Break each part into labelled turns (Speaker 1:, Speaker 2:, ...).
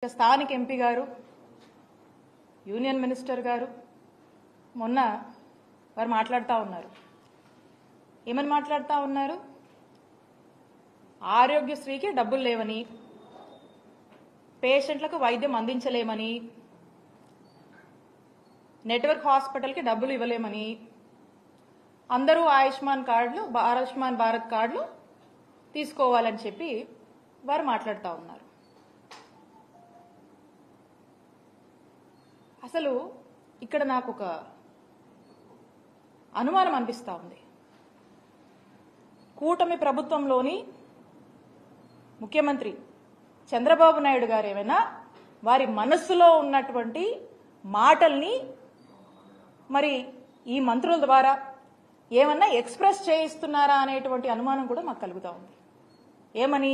Speaker 1: స్థానిక ఎంపీ గారు union minister గారు మొన్న వారు మాట్లాడుతూ ఉన్నారు. ఏమని మాట్లాడుతూ ఉన్నారు? ఆరోగ్యశ్రీకి డబ్బులు లేవని, పేషెంట్లకు వైద్యం అందించలేమని, నెట్వర్క్ హాస్పిటల్కి డబ్బులు ఇవ్వలేమని, అందరూ ఆయుష్మాన్ భారత్ కార్డులు తీసుకోవాలని చెప్పి వారు మాట్లాడుతూ ఉన్నారు. అసలు ఇక్కడ నాకు ఒక అనుమానం అనిపిస్తూ ఉంది. కూటమి ప్రభుత్వంలోని ముఖ్యమంత్రి చంద్రబాబు నాయుడు గారు ఏమైనా వారి మనస్సులో ఉన్నటువంటి మాటల్ని మరి ఈ మంత్రుల ద్వారా ఏమన్నా ఎక్స్ప్రెస్ చేయిస్తున్నారా అనేటువంటి అనుమానం కూడా మాకు కలుగుతూ ఉంది. ఏమని?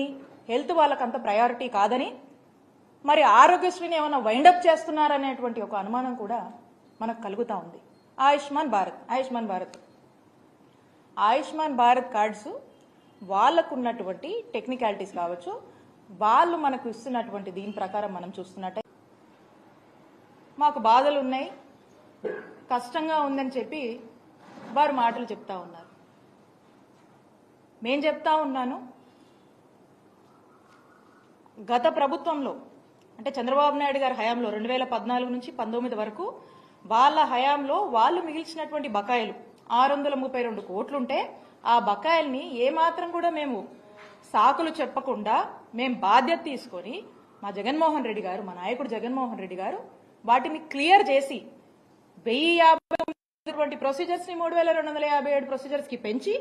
Speaker 1: హెల్త్ వాళ్ళకంత ప్రయారిటీ కాదని, మరి ఆరోగ్యశ్రీని ఏమైనా వైండప్ చేస్తున్నారనేటువంటి ఒక అనుమానం కూడా మనకు కలుగుతూ ఉంది. ఆయుష్మాన్ భారత్ కార్డ్స్ వాళ్ళకున్నటువంటి టెక్నికాలిటీస్ కావచ్చు, వాళ్ళు మనకు ఇస్తున్నటువంటి దీని ప్రకారం మనం చూస్తున్నట్టే మాకు బాధలు ఉన్నాయి, కష్టంగా ఉందని చెప్పి వారు మాటలు చెప్తా ఉన్నారు. మేం చెప్తా ఉన్నాను, గత ప్రభుత్వంలో అంటే చంద్రబాబు నాయుడు గారి హయాంలో 2014 నుంచి 19 వరకు వాళ్ళ హయాంలో వాళ్ళు మిగిల్చినటువంటి బకాయిలు 632 కోట్లుంటే ఆ బకాయిల్ని ఏమాత్రం కూడా మేము సాకులు చెప్పకుండా మేము బాధ్యత తీసుకొని మా జగన్మోహన్ రెడ్డి గారు, మా నాయకుడు జగన్మోహన్ రెడ్డి గారు వాటిని క్లియర్ చేసి 1050 ప్రొసీజర్స్ ని 3257 ప్రొసీజర్స్ కి పెంచి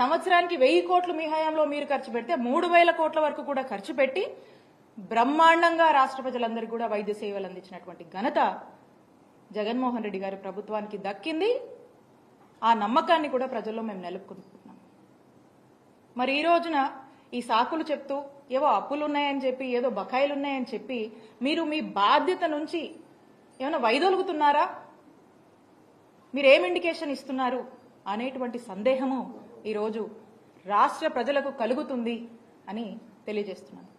Speaker 1: సంవత్సరానికి 1000 కోట్లు మీ హయాంలో మీరు ఖర్చు పెడితే 3000 కోట్ల వరకు కూడా ఖర్చు పెట్టి బ్రహ్మాండంగా రాష్ట్ర ప్రజలందరికీ కూడా వైద్య సేవలు అందించినటువంటి ఘనత జగన్మోహన్ రెడ్డి గారి ప్రభుత్వానికి దక్కింది. ఆ నమ్మకాన్ని కూడా ప్రజల్లో మేము నెలకొల్పుతున్నాం. మరి ఈ రోజున ఈ సాకులు చెప్తూ ఏవో అప్పులున్నాయని చెప్పి, ఏదో బకాయిలున్నాయని చెప్పి మీరు మీ బాధ్యత నుంచి ఏమైనా వైదొలుగుతున్నారా? మీరేం ఇండికేషన్ ఇస్తున్నారు అనేటువంటి సందేహము ఈరోజు రాష్ట్ర ప్రజలకు కలుగుతుంది అని తెలియజేస్తున్నాను.